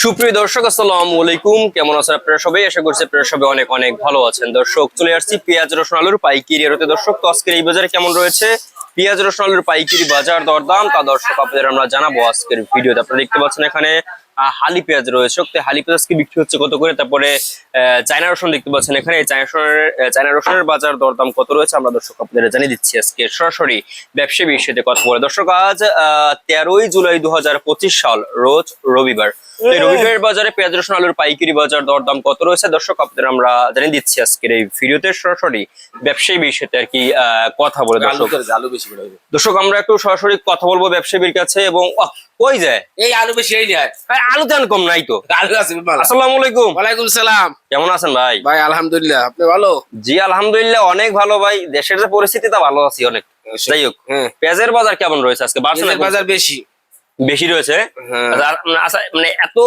সুপ্রিয় দর্শক, আসসালামু আলাইকুম। কেমন আছেন আপনারা সবাই? আশা করছি আপনারা সবাই অনেক অনেক ভালো আছেন। দর্শক, চলে আসছি পেঁয়াজ রসুন আলুর পাইকারি রেটে। দর্শক, তো আজকের এই বাজারে কেমন রয়েছে পেঁয়াজ রসুন আলুর পাইকারি বাজার দরদাম, তা দর্শক আপনাদের আমরা জানাবো আজকের ভিডিওতে। আপনারা দেখতে পাচ্ছেন এখানে হালি পেঁয়াজ রয়েছে। হালি পেঁয়াজ কি বিক্রি হচ্ছে কত করে, তারপরে চায়না রসুন দেখতে পাচ্ছেন এখানে। চায়না রসুনের বাজার দরদাম কত রয়েছে আমরা দর্শক আপনাদের জানিয়ে দিচ্ছি আজকে সরাসরি ব্যবসায়ীর সাথে কথা বলে। দর্শক, আজ 13ই জুলাই 2025 সাল, রোজ রবিবার। এই রবিবারের বাজারে পেঁয়াজ রসুন আলুর পাইকারি বাজার দরদাম কত রয়েছে দর্শক আপনাদের আমরা জানিয়ে দিচ্ছি আজকের এই ভিডিওতে সরাসরি ব্যবসায়ীর সাথে আর কি কথা বলে। দর্শক, আমরা একটু সরাসরি কথা বলবো ব্যবসায়ীর কাছে। এবং কই যায় এই আলু বেশি এই নিয়ে আলু তেন কম নাই তো। আলু আছে ভালো। আসসালামু আলাইকুম। ওয়ালাইকুম সালাম। কেমন আছেন ভাই? ভাই আলহামদুলিল্লাহ, আপনি ভালো? জি আলহামদুলিল্লাহ অনেক ভালো ভাই। দেশের যে পরিস্থিতি তা ভালো আছি অনেক। যাই হোক, পেঁয়াজের বাজার কেমন রয়েছে আজকে? বাজার বেশি বেশি রয়েছে। আচ্ছা, মানে এত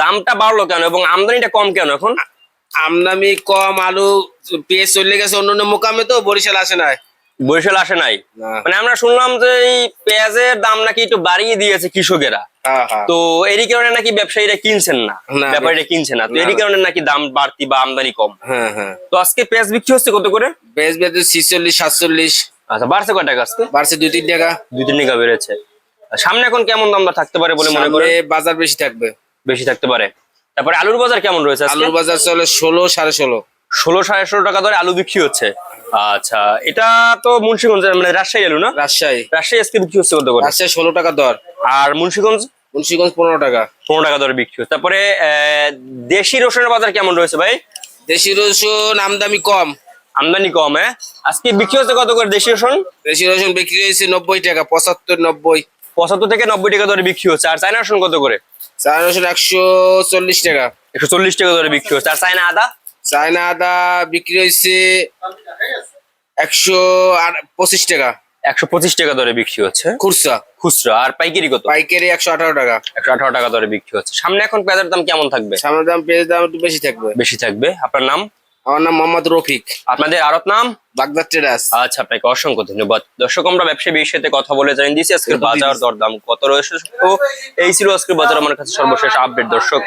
দামটা বাড়লো কেন এবং আমদানিটা কম কেন এখন? আমদানি কম, আলু পেঁয়াজ চলে গেছে অন্য অন্য মোকামে, তো বরিশাল আসে নাই। বরিশাল আসে নাই? মানে আমরা শুনলাম যে এই পেঁয়াজের দাম নাকি একটু বাড়িয়ে দিয়েছে কৃষকেরা, তো এরই কারণে নাকি ব্যবসায়ীরা কিনছেন না, ব্যাপারীরা কিনছে না, তো এরই কারণে নাকি দাম বাড়তি বা আমদানি কম। তো আজকে পেঁয়াজ বিক্রি হচ্ছে কত করে? পেঁয়াজ বেঁধে 46 47। আচ্ছা, বাড়ছে কয় টাকা আজকে? বাড়ছে 2-3 টাকা। 2-3 টাকা বেড়েছে। সামনে এখন কেমন দামটা থাকতে পারে বলে মনে করেন? বাজার বেশি থাকবে। বেশি থাকতে পারে। তারপরে আলুর বাজার কেমন রয়েছে আজকে? আলুর বাজার চলে 16 16.5। 16 টাকা ধরে আলু বিক্রি হচ্ছে। আচ্ছা, এটা তো মুন্সিগঞ্জ মানে রাজশাহী আলু না? রাজশাহী আজকে বিক্রি হচ্ছে কত করে? রাজশাহী 16 টাকা দর। আর মুন্সিগঞ্জ? 15 টাকা। 15 টাকা দরে বিক্রি হচ্ছে। তারপরে দেশি রসুনের বাজার কেমন রয়েছে ভাই? দেশি রসুন আমদানি কম। আমদানি কম, হ্যাঁ। আজকে বিক্রি হচ্ছে কত করে দেশি রসুন? দেশি রসুন বিক্রি হয়েছে 90 টাকা, 75 90। 75 থেকে 90 টাকা দরে বিক্রি হচ্ছে। আর চায়না রসুন কত করে? চায়না রসুন 140 টাকা। 140 টাকা দরে বিক্রি হচ্ছে। আর চায়না আদা? চায়না আদা বিক্রি হয়েছে 125 টাকা। 125 টাকা দরে বিক্রি হচ্ছে খুচরা। আর পাইকারি কত? পাইকারি 118 টাকা। 118 টাকা দরে বিক্রি হচ্ছে। সামনে এখন পেঁয়াজের দাম কেমন থাকবে? সামনের দাম পেঁয়াজের দাম একটু বেশি থাকবে। আপনার নাম? আমার নাম মোহাম্মদ রফিক। আপনাদের আড়ত নাম? Baghdad traders. আচ্ছা, আপনাকে অসংখ্য ধন্যবাদ। দর্শক, আমরা ব্যবসায়ীর সাথে কথা বলে জানিয়ে দিয়েছি আজকের বাজার দরদাম কত রয়েছে। তো এই ছিল আজকের বাজার আমার কাছে সর্বশেষ আপডেট দর্শক।